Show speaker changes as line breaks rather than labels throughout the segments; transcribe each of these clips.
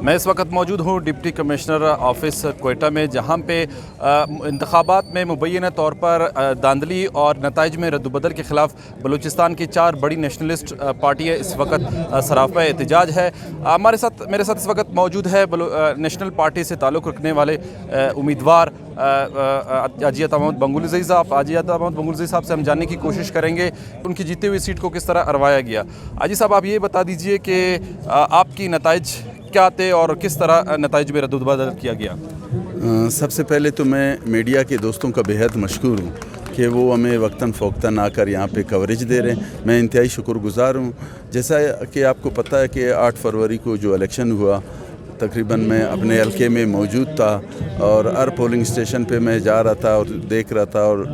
मैं इस वक्त मौजूद हूँ डिप्टी कमिश्नर ऑफिस कोयटा में, जहाँ पे इंतखाबात में मुबैना तौर पर धांधली और नताइज में रद्दबदल के ख़िलाफ़ बलूचिस्तान की 4 बड़ी नेशनलिस्ट पार्टियाँ इस वक्त सराफ़ा एहतजाज है। मेरे साथ इस वक्त मौजूद है नेशनल पार्टी से ताल्लुक़ रखने वाले उम्मीदवार हाजी अता महमूद बंगुलज़ई साहब। हाजी अता महमूद बंगुलज़ई साहब से हम जानने की कोशिश करेंगे उनकी जीती हुई सीट को किस तरह अरवाया गया। हाजी साहब, आप ये बता दीजिए कि आपकी नताइज क्या थे और किस तरह नताइज में रद्दबदल किया गया।
सबसे पहले तो मैं मीडिया के दोस्तों का बेहद मशकूर हूँ कि वो हमें वक्तन फ़ौक्तन आकर यहाँ पे कवरेज दे रहे हैं। मैं इंतहाई शुक्रगुज़ार हूँ। जैसा कि आपको पता है कि 8 फरवरी को जो इलेक्शन हुआ, तकरीबन मैं अपने हल्के में मौजूद था और हर पोलिंग स्टेशन पे मैं जा रहा था और देख रहा था, और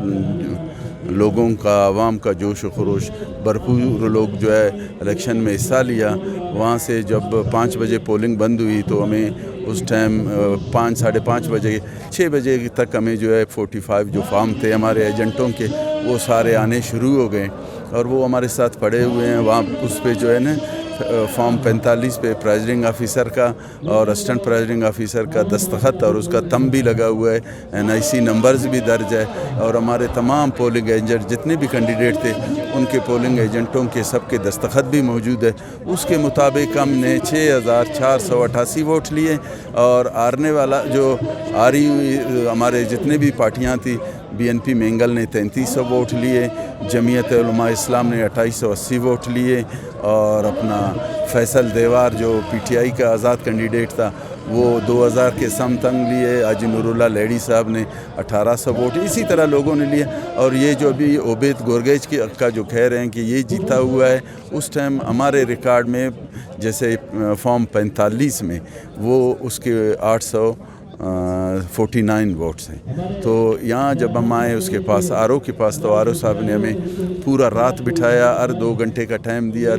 लोगों का, आवाम का जोश व खरोश, भरपूर लोग जो है इलेक्शन में हिस्सा लिया। वहाँ से जब 5 बजे पोलिंग बंद हुई तो हमें उस टाइम 5, साढ़े 5 बजे, 6 बजे तक हमें जो है 45 जो फॉर्म थे हमारे एजेंटों के, वो सारे आने शुरू हो गए और वो हमारे साथ पड़े हुए हैं। वहाँ उस पे जो है ना फॉर्म 45 पे प्रेसिडिंग ऑफिसर का और असिस्टेंट प्रेसिडिंग ऑफिसर का दस्तखत और उसका थंब भी लगा हुआ है, NIC नंबर्स भी दर्ज है, और हमारे तमाम पोलिंग एजेंट जितने भी कैंडिडेट थे उनके पोलिंग एजेंटों के सबके दस्तखत भी मौजूद है। उसके मुताबिक हमने 6488 वोट लिए और हारने वाला जो हारी हुई हमारे जितने भी पार्टियाँ थी, BNP मेंगल ने 3300 वोट लिए, जमीयत उलमा इस्लाम ने 2880 वोट लिए, और अपना फैसल देवार जो PTI का आज़ाद कैंडिडेट था वो 2000 के समतंग लिए। हाजी नूरुल्लाह लेडी साहब ने 1800 वोट इसी तरह लोगों ने लिए। और ये जो अभी ओबेद गोरगेज का जो कह रहे हैं कि ये जीता हुआ है, उस टाइम हमारे रिकॉर्ड में जैसे फॉर्म 45 में वो उसके 849 वोट्स हैं। तो यहाँ जब हम आए उसके पास, RO के पास, तो RO साहब ने हमें पूरा रात बिठाया, हर 2 घंटे का टाइम दिया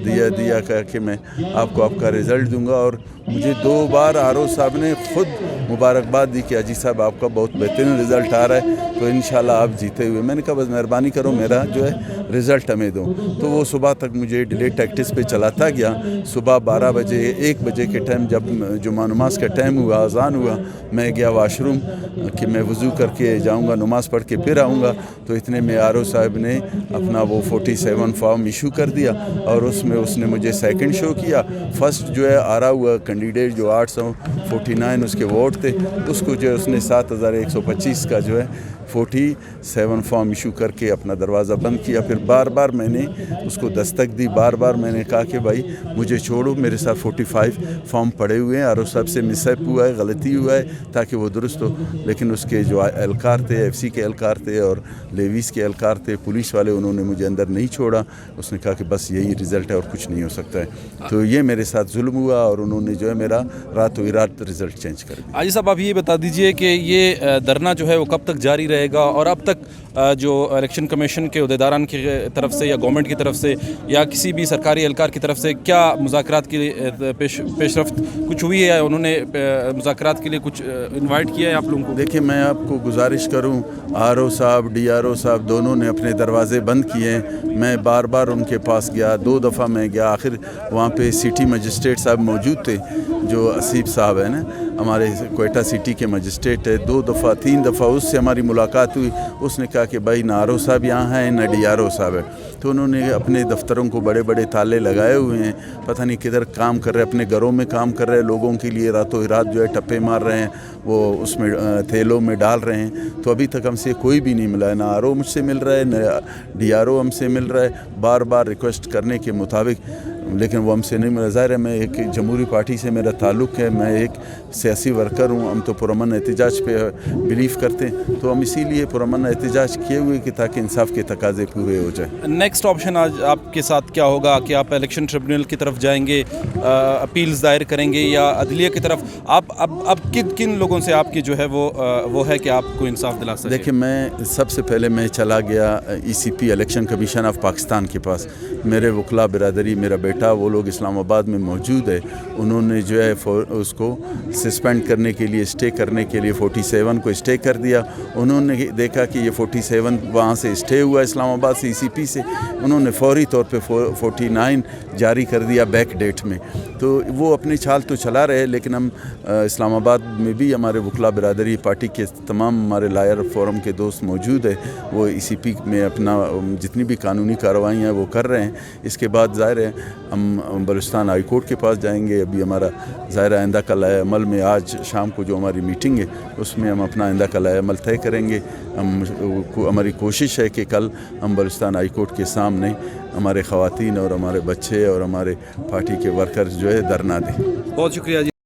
कह के मैं आपको आपका रिज़ल्ट दूंगा। और मुझे 2 बार RO साहब ने ख़ुद मुबारकबाद दी कि हाजी साहब आपका बहुत बेहतरीन रिज़ल्ट आ रहा है, तो इंशाल्लाह आप जीते हुए। मैंने कहा बस मेहरबानी करो मेरा जो है रिज़ल्ट हमें दो। तो वो सुबह तक मुझे डिले टैक्टिस पे चलाता गया। सुबह 12 बजे 1 बजे के टाइम जब जुमा नमाज का टाइम हुआ, अज़ान हुआ, मैं गया वाशरूम कि मैं वज़ू करके जाऊंगा, नमाज़ पढ़ के फिर आऊँगा। तो इतने में RO साहब ने अपना वो 47 फॉर्म इशू कर दिया और उसमें उसने मुझे सेकंड शो किया। फर्स्ट जो है हारा हुआ कैंडिडेट जो 849 उसके वोट थे, उसको जो है उसने 7125 का जो है 47 फॉर्म इशू करके अपना दरवाज़ा बंद किया। फिर बार बार मैंने उसको दस्तक दी, बार बार मैंने कहा कि भाई मुझे छोड़ो, मेरे साथ 45 फॉर्म पड़े हुए हैं और उस सबसे मिसअप हुआ है, गलती हुआ है, ताकि वो दुरुस्त हो। लेकिन उसके जो एहलकार थे, FC के एहलकार थे और लेवीज़ के एहलकार थे, पुलिस वाले, उन्होंने मुझे अंदर नहीं छोड़ा। उसने कहा कि बस यही रिज़ल्ट है और कुछ नहीं हो सकता है। तो ये मेरे साथ जुल्म हुआ और उन्होंने जो है मेरा रातों रात रिज़ल्ट चेंज कर दिया।
हाजी साहब, आप ये बता दीजिए कि ये धरना जो है वो कब तक जारी रहेगा और अब तक जो इलेक्शन कमीशन के अहदेदारान की तरफ से या गवर्नमेंट की तरफ से या किसी भी सरकारी एहलकार की तरफ से क्या मुज़ाकरात की पेशरफ्त कुछ हुई है, या उन्होंने मुज़ाकरात के लिए कुछ इनवाइट किया है आप लोगों को?
देखिए, मैं आपको गुजारिश करूं, RO साहब, DRO साहब दोनों ने अपने दरवाज़े बंद किए हैं। मैं बार बार उनके पास गया, 2 दफ़ा मैं गया। आखिर वहाँ पे सिटी मजिस्ट्रेट साहब मौजूद थे, जो असीब साहब है ना, हमारे कोयटा सिटी के मजिस्ट्रेट है। 2 दफ़ा 3 दफ़ा उससे हमारी मुलाकात हुई। उसने कहा कि भाई ना RO साहब यहाँ हैं ना DRO साहब है। तो उन्होंने अपने दफ्तरों को बड़े बड़े ताले लगाए हुए हैं, पता नहीं किधर काम कर रहे हैं, अपने घरों में काम कर रहे हैं, लोगों के लिए रातों रात जो है टप्पे मार रहे हैं, वो उसमें थैलों में डाल रहे हैं। तो अभी तक हमसे कोई भी नहीं मिला है, ना RO मुझसे मिल रहा है, ना DRO हमसे मिल रहा है, बार बार रिक्वेस्ट करने के मुताबिक, लेकिन वो हमसे नहीं मिला। ज़ाहिर है मैं एक जमहूरी पार्टी से मेरा ताल्लुक़ है, मैं एक सियासी वर्कर हूँ, हम तो पुरअमन एहतजाज पे बिलीव करते हैं, तो हम इसीलिए पुरअमन एहतजाज किए हुए कि ताकि इंसाफ के तकाजे पूरे हो जाए।
नेक्स्ट ऑप्शन आज आपके साथ क्या होगा कि आप इलेक्शन ट्रिब्यूनल की तरफ जाएंगे, अपील्स दायर करेंगे, या अदलिया की तरफ? आप अब किन लोगों से आपकी जो है वो है कि आपको इंसाफ दिला सके?
देखिए, मैं सबसे पहले मैं चला गया ECP election commission of Pakistan के पास। मेरे वकला बिरादरी, मेरा बेटा घटा वो लोग इस्लामाबाद में मौजूद है, उन्होंने जो है उसको सस्पेंड करने के लिए, स्टे करने के लिए 47 को स्टे कर दिया। उन्होंने देखा कि ये 47 वहाँ से स्टे हुआ इस्लामाबाद से ECP से, उन्होंने फौरी तौर पे 49 जारी कर दिया बैक डेट में। तो वो अपनी चाल तो चला रहे, लेकिन हम इस्लामाबाद में भी हमारे वकला बिरादरी पार्टी के तमाम हमारे लायर फोरम के दोस्त मौजूद है, वो ECP में अपना जितनी भी कानूनी कार्रवाइयाँ हैं वो कर रहे हैं। इसके बाद ज़ाहिर है हम बलूचिस्तान हाई कोर्ट के पास जाएंगे। अभी हमारा ज़ाहिर आइंदा का लाए अमल में आज शाम को जो हमारी मीटिंग है उसमें हम अपना आइंदा का लाए अमल तय करेंगे। हमारी कोशिश है कि कल हम बलूचिस्तान हाई कोर्ट के सामने हमारे ख़वातीन और हमारे बच्चे और हमारे पार्टी के वर्कर्स जो है धरना दें।
बहुत शुक्रिया जी।